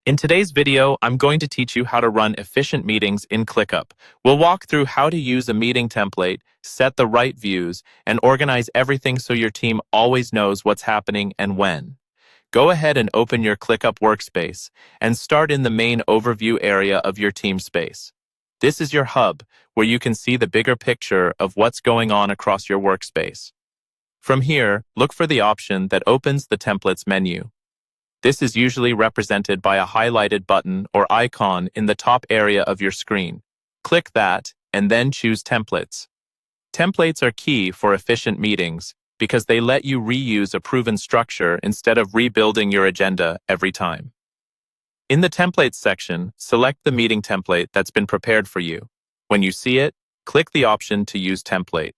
In today's video, I'm going to teach you how to run efficient meetings in ClickUp. We'll walk through how to use a meeting template, set the right views, and organize everything so your team always knows what's happening and when. Go ahead and open your ClickUp Workspace and start in the main overview area of your team space. This is your hub, where you can see the bigger picture of what's going on across your workspace. From here, look for the option that opens the Templates menu. This is usually represented by a highlighted button or icon in the top area of your screen. Click that, and then choose Templates. Templates are key for efficient meetings because they let you reuse a proven structure instead of rebuilding your agenda every time. In the Templates section, select the meeting template that's been prepared for you. When you see it, click the option to use template.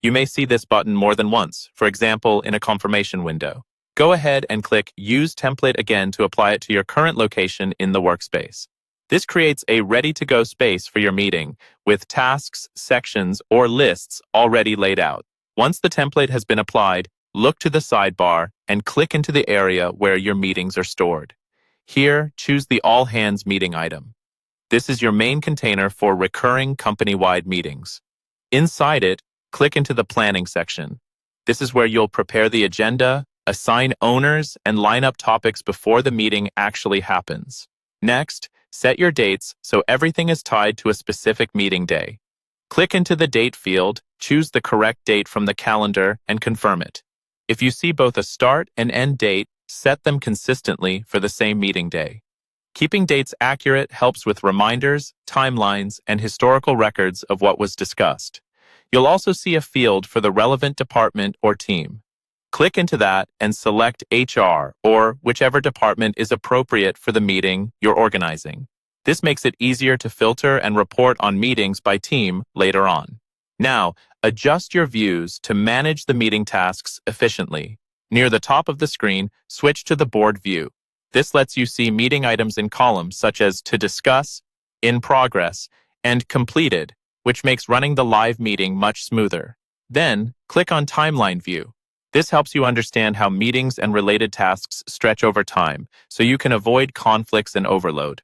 You may see this button more than once, for example, in a confirmation window. Go ahead and click Use Template again to apply it to your current location in the workspace. This creates a ready-to-go space for your meeting, with tasks, sections, or lists already laid out. Once the template has been applied, look to the sidebar and click into the area where your meetings are stored. Here, choose the All Hands meeting item. This is your main container for recurring company-wide meetings. Inside it, click into the Planning section. This is where you'll prepare the agenda, assign owners, and line up topics before the meeting actually happens. Next, set your dates so everything is tied to a specific meeting day. Click into the Date field, choose the correct date from the calendar, and confirm it. If you see both a start and end date, set them consistently for the same meeting day. Keeping dates accurate helps with reminders, timelines, and historical records of what was discussed. You'll also see a field for the relevant department or team. Click into that and select HR or whichever department is appropriate for the meeting you're organizing. This makes it easier to filter and report on meetings by team later on. Now, adjust your views to manage the meeting tasks efficiently. Near the top of the screen, switch to the board view. This lets you see meeting items in columns such as To Discuss, In Progress, and Completed, which makes running the live meeting much smoother. Then, click on Timeline View. This helps you understand how meetings and related tasks stretch over time, so you can avoid conflicts and overload.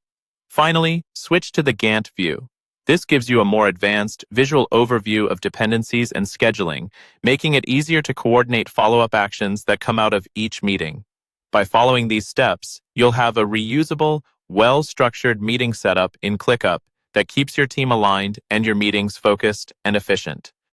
Finally, switch to the Gantt view. This gives you a more advanced, visual overview of dependencies and scheduling, making it easier to coordinate follow-up actions that come out of each meeting. By following these steps, you'll have a reusable, well-structured meeting setup in ClickUp that keeps your team aligned and your meetings focused and efficient.